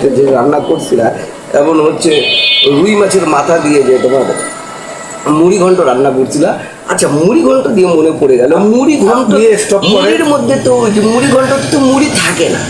কালকে যে রান্না করছিলা এমন হচ্ছে রুই মাছের মাথা দিয়ে যে তোমার মুড়ি ঘন্ট রান্না করছিলা। আচ্ছা, মুড়ি ঘন্ট দিয়ে মনে পড়ে গেল, মুড়ি ঘন্ট মুড়ির মধ্যে তো ওই যে মুড়ি ঘন্টতে তো মুড়ি থাকে না,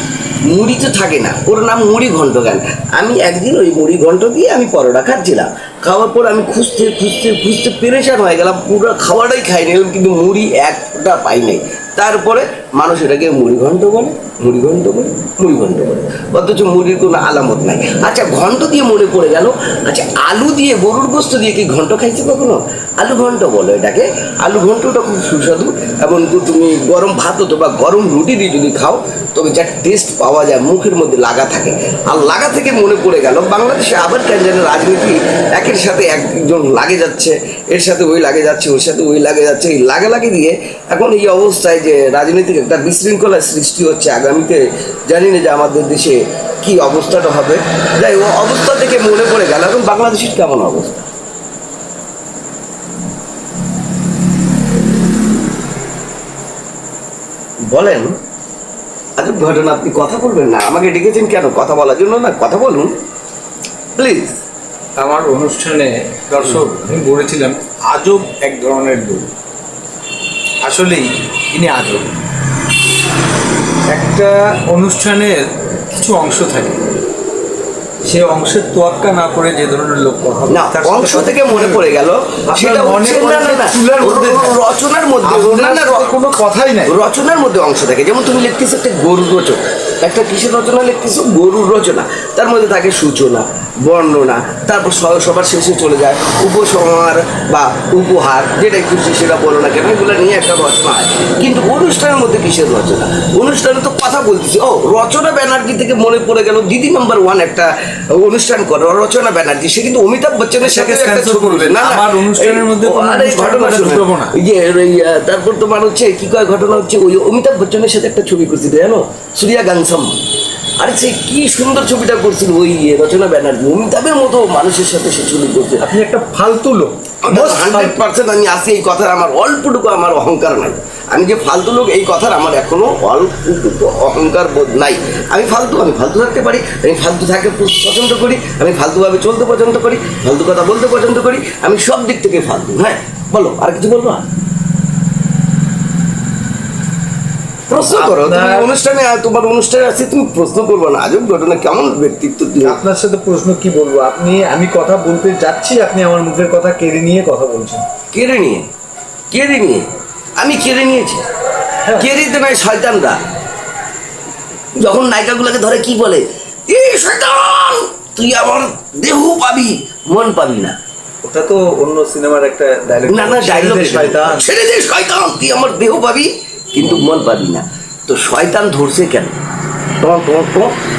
মুড়ি তো থাকে না, ওর নাম মুড়ি ঘন্ট কেন? আমি একদিন ওই মুড়ি ঘন্ট দিয়ে আমি পরোটা খাচ্ছিলাম, খাওয়ার পর আমি খুঁজতে খুঁজতে খুঁজতে পেরেশান হয়ে গেলাম, পুরো খাওয়াটাই খাই নিলাম কিন্তু মুড়ি একটা পাই নাই। তারপরে মানুষ এটাকে মুড়ি ঘন্ট বলে, মুড়ি ঘন্ট বলে, মুড়ি ঘন্ট বলে, অথচ মুড়ির কোনো আলামত নাই। আচ্ছা, ঘন্ট দিয়ে মনে পড়ে গেল, আচ্ছা আলু দিয়ে গরুর গোস্ত দিয়ে কি ঘন্ট খাইছে কখনো? আলু ঘন্ট বলো এটাকে। আলু ঘন্টটা খুব সুস্বাদু এবং তুমি গরম ভাত অথবা গরম রুটি দিয়ে যদি খাও তবে যা টেস্ট পাওয়া যায় মুখের মধ্যে লাগা থাকে। আর লাগা থেকে মনে পড়ে গেল, বাংলাদেশে আবার কেন যেন রাজনীতি একের সাথে একজন লাগে যাচ্ছে, এর সাথে ওই লাগে যাচ্ছে, ওর সাথে ওই লাগে যাচ্ছে, এই লাগে দিয়ে এখন এই অবস্থায় যে রাজনৈতিক একটা বিশৃঙ্খলার সৃষ্টি হচ্ছে, আগামীতে জানি না যে আমাদের দেশে কি অবস্থাটা হবে। যাই ও অবস্থা থেকে মনে পড়ে গেল এখন বাংলাদেশের কেমন অবস্থা বলেন। আজব ঘটনা, আপনি কথা বলবেন না? আমাকে ডেকেছেন কেন? কথা বলার জন্য না? কথা বলুন প্লিজ। আমার অনুষ্ঠানে দর্শক আমি বলেছিলাম আজব এক ধরনের লোক, আসলেই ইনি আজব। একটা অনুষ্ঠানের কিছু অংশ থাকে, সে অংশের তোয়াক্কা না করে যে ধরনের লোক কথা না, অংশ থেকে মনে পড়ে গেল সেটা রচনার মধ্যে কোনো কথাই নাই, রচনার মধ্যে অংশ থাকে। যেমন তুমি লিখতেছো একটা গরুর রচনা, একটা কিসের রচনা লিখতেছো? গরুর রচনা। তার মধ্যে থাকে সূচনা, বর্ণনা, তারপর সবার শেষে চলে যায় উপসংহার বা উপহার, যেটা একটু সেটা বলো না কেন, এগুলো নিয়ে একটা রচনা হয়। কিন্তু অনুষ্ঠানের মধ্যে কিসের রচনা? অনুষ্ঠানে তো কথা বলতেছি। ও, রচনা ব্যানার্জি থেকে মনে পড়ে গেল, দিদি নাম্বার ওয়ান একটা অনুষ্ঠান করে রচনা ব্যানার্জি, সে কিন্তু অমিতাভ বচ্চনের সাথে একটা ছবি করবে না। আমার অনুষ্ঠানের মধ্যে ঘটনা তারপর তোমার হচ্ছে কি কয় ঘটনা হচ্ছে, ওই অমিতাভ বচ্চনের সাথে একটা ছবি করছিল জানো, সূর্যা গানসম। আরে সে কি সুন্দর ছবিটা করছিল ওই রচনা ব্যানার্জি, অমিতাভের মতো মানুষের সাথে সে ছবি করছে। আপনি একটা ফালতু লোক, 100% আমি আসি এই কথার আমার অল্পটুকু আমার অহংকার নাই। আমি যে ফালতু লোক এই কথার আমার এখনো অল্পটুকু অহংকার বোধ নাই। আমি ফালতু থাকতে পারি, আমি ফালতু থাকতে পছন্দ করি, আমি ফালতুভাবে চলতে পছন্দ করি, ফালতু কথা বলতে পছন্দ করি, আমি সব দিক থেকে ফালতু। হ্যাঁ বলো, আর কিছু বলবো? প্রশ্ন করো, তুমি অনুষ্ঠানে, তোমার অনুষ্ঠানে আছে, তুমি প্রশ্ন করবো না? আজব ঘটনা, কেমন ব্যক্তিত্ব। আপনার সাথে প্রশ্ন কি বলবো? আমি কথা বলতে যাচ্ছি, আপনি আমার মুখের কথা কেড়ে নিয়ে কথা বলছেন। কেড়ে নিয়ে? আমি কেড়ে নিয়েছি? কেড়ে দিতে নয়, শয়তানরা যখন নায়িকাগুলোকে ধরে কি বলে, এ শয়তান তুই আমার দেহ পাবি, মন পাবি না। ওটা তো অন্য সিনেমার একটা ডায়লগ। না ডায়লগ, শয়তান ছেড়ে দে, শয়তান তুই আমার দেহ পাবি কিন্তু মন পাবি না। তো শয়তান ধরছে কেন? তোমার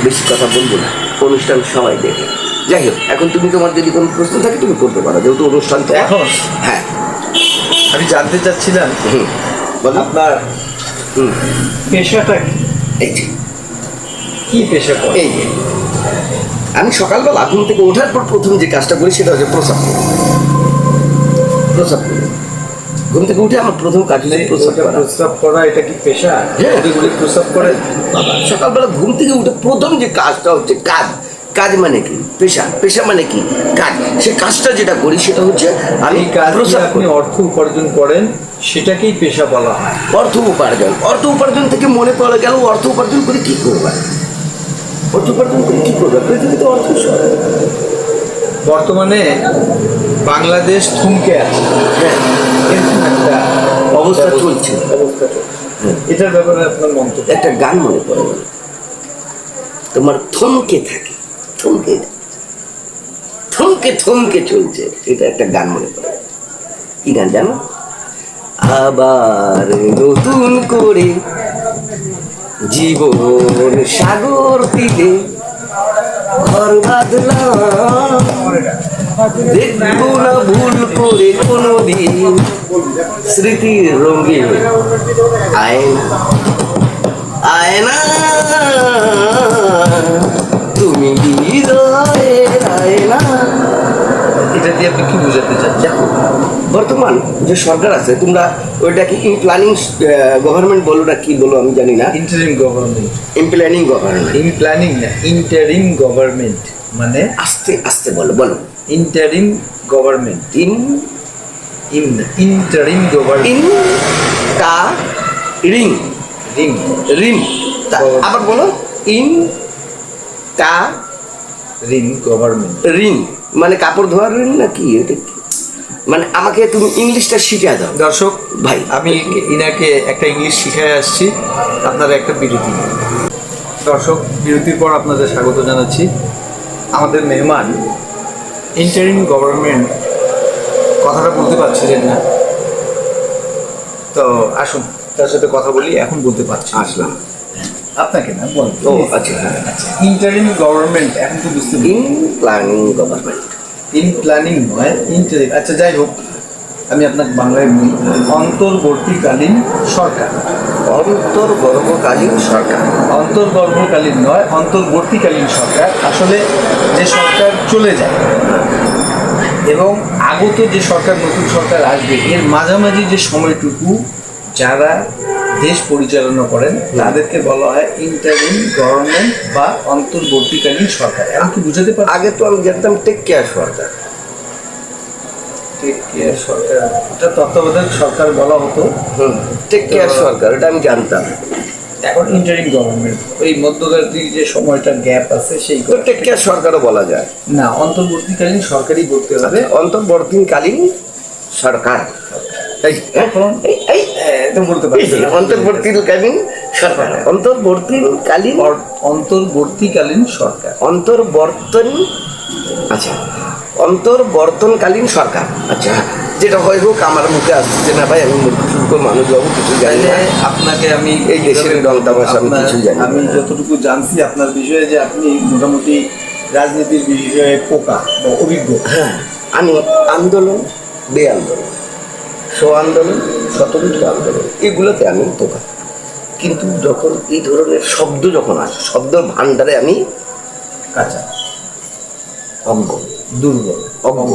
বেশি কথা বলবো না, অনুষ্ঠান সবাই দেখে। যাই হোক, এখন তুমি তোমার যদি কোনো প্রশ্ন থাকে তুমি করতে পারো, যেহেতু অনুষ্ঠান তো এখন। হ্যাঁ, আমি জানতে চাচ্ছিলাম বলো আপনার পেশাটা কি পেশা করে? এই যে আমি সকালবেলা ঘুম থেকে ওঠার পর প্রথম যে কাজটা করি সেটা হচ্ছে প্রস্রাব করি। ঘুম থেকে উঠে আমার প্রথম কাজ হচ্ছে প্রস্রাব করা। এটা কি পেশা? প্রস্রাব করে সকালবেলা ঘুম থেকে উঠে প্রথম যে কাজটা হচ্ছে কাজ। কাজ মানে কি? পেশা মানে কি? কাজ। সে কাজটা যেটা করি সেটা হচ্ছে আমি আপনি অর্থ উপার্জন করেন, সেটাকেই পেশা বলা হয়। অর্থ উপার্জন থেকে মনে পড়ে গেল, অর্থ উপার্জন করে কি করবে? পৃথিবীতে অর্থ বর্তমানে বাংলাদেশ থমকে আছে, এরকম একটা অবস্থা চলছে। এটার ব্যাপারে আপনার মন্তব্য? একটা গান মনে পড়ে গেল, তোমার থমকে থাকে, থমকে চলছে, এটা একটা গান মনে পড়ে। কি গান জানো? আবার নতুন করে জীবন সাগর তীরে ঘর বাঁধলাম, দেখবো না ভুল করে কোনোদিন স্মৃতির রঙে আয়না তুমি হৃদয়ের আয়না। এটা দিয়ে আপনি কি বোঝাতে চাচ্ছেন? দেখো বর্তমান যে সরকার আছে, তোমরা ওইটাকে ইন প্ল্যানিং গভর্নমেন্ট বলো না কি বলো আমি জানি না, interim government. In planning government. In planning না, ইন্টারিম গভর্নমেন্ট মানে আস্তে আস্তে বলো বলো। Interim government. In interim government. In টা রিং রিং রিং আবার বলো। ইন টা রিং গভর্নমেন্ট। রিং মানে কাপড় ধোয়ার রিং না কি এটা কি? মানে আমাকে তুমি ইংলিশটা শিখিয়ে দাও। দর্শক ভাই আমি ইনাকে একটা ইংলিশ শিখাই আসছি, আপনারা একটা বিরতি নিন। দর্শক বিরতির পর আপনাদের স্বাগত জানাচ্ছি। আমাদের মেহমান ইন্টারিম গভর্নমেন্ট কথাটা বলতে পারছিলেন না, তো আসুন তার সাথে কথা বলি। এখন বলতে পারছি। আসলাম। আপনাকে না বল। ও আচ্ছা হ্যাঁ। ইন্টারিম গভর্নমেন্ট এখন তো বুঝতে in planning government. In planning নয়, ইন্টারিম। আচ্ছা যাই হোক, আমি আপনাকে বাংলায় বলি। অন্তর্বর্তীকালীন সরকার। অন্তর্বর্তীকালীন সরকার। অন্তর্বর্তীকালীন নয়, অন্তর্বর্তীকালীন সরকার। আসলে যে সরকার চলে যায় এবং আগত যে সরকার, নতুন সরকার আসবে, এর মাঝামাঝি যে সময়টুকু যারা দেশ পরিচালনা করেন তাদেরকে বলা হয় ইন্টারিম গভর্নমেন্ট বা অন্তর্বর্তীকালীন সরকার। এখন কি বুঝাতে পারি? আগে তো আমি জানতাম টেক কেয়ার সরকার। টেক কেয়ার সরকার, এটা তত্ত্বাবধায়ক সরকার বলা হতো। টেক কেয়ার সরকার এটা আমি জানতাম। এখন ইন্টারিম গভর্নমেন্ট, ওই মধ্যবর্তী যে সময়টা গ্যাপ আছে সেই তো টেক কেয়ার সরকারও বলা যায় না, অন্তর্বর্তীকালীন সরকারই বলতে হবে। অন্তর্বর্তীকালীন সরকার। একদম বলতে পারছি। অন্তর্বর্তীকালীন সরকার। অন্তর্বর্তীকালীন অন্তর্বর্তীকালীন সরকার। অন্তর্বর্তন। আচ্ছা অন্তর্বর্তনকালীন সরকার। আচ্ছা যেটা হয় হোক, আমার মুখে আসছে না ভাই, আমি মূর্খ মানুষ বাবু, কিছু জানি তাইলে না। আপনাকে আমি এই দেশের রং তামাশা আমি কিছু জানি না। আমি যতটুকু জানছি আপনার বিষয়ে, যে আপনি মোটামুটি রাজনীতির বিষয়ে পোকা বা অভিজ্ঞ। হ্যাঁ, আমি আন্দোলন, বে আন্দোলন, স্ব আন্দোলন, স্বতন্ত্র আন্দোলন, এগুলোতে আমি পোকা। কিন্তু যখন এই ধরনের শব্দ যখন আসে, শব্দের ভাণ্ডারে আমি কাঁচা, অজ্ঞ, দুর্বল, অজ্ঞ।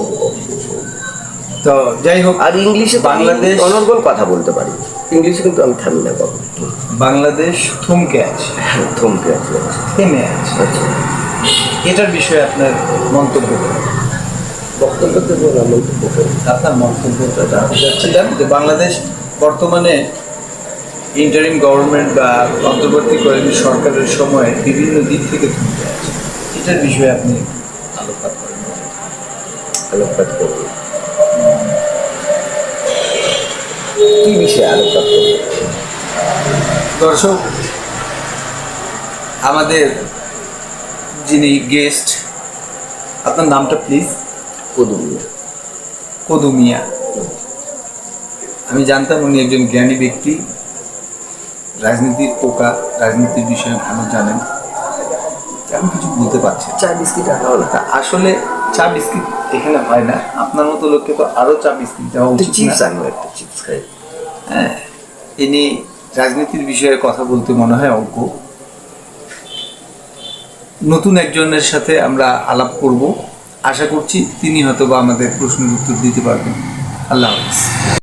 তো যাই হোক, আর ইংলিশে বাংলাদেশ অনর্গল কথা বলতে পারি, ইংলিশে কিন্তু আমি থামি না কখনো। বাংলাদেশ থমকে আছে, থমকে আছে, থেমে আছে। আচ্ছা এটার বিষয়ে আপনার মন্তব্য কি? বক্তব্য দেবো না, মন্তব্য করবো। আপনার মন্তব্যটা জানতে চাচ্ছিলাম যে বাংলাদেশ বর্তমানে ইন্টারিম গভর্নমেন্ট বা অন্তর্বর্তীকালীন সরকারের সময় বিভিন্ন দিক থেকে থমকে আছে, এটার বিষয়ে আপনি আলোকপাত করেন। আলোকপাত করবো কি বিষয়ে আলোকপাত করবো? দর্শক, আমাদের যিনি গেস্ট, আপনার নামটা প্লিজ? কদুমিয়া। কদু মিয়া। আমি জানতাম উনি একজন জ্ঞানী ব্যক্তি, রাজনীতির পোকা, রাজনীতির বিষয়ে ভালো জানেন। আমি কিছু বলতে পারছি না। চা বিস্কিট আনাও না। তা আসলে চা বিস্কিট এখানে হয় না, আপনার মতো লোককে তো আরো চা বিস্কিট দেওয়া উচিত না? চিপস আনবো, একটা চিপস খাই। হ্যাঁ, ইনি রাজনীতির বিষয়ে কথা বলতে মনে হয় অজ্ঞ। নতুন একজনের সাথে আমরা আলাপ করব, আশা করছি তিনি হয়তো বা আমাদের প্রশ্নের উত্তর দিতে পারবেন। আল্লাহ হাফেজ।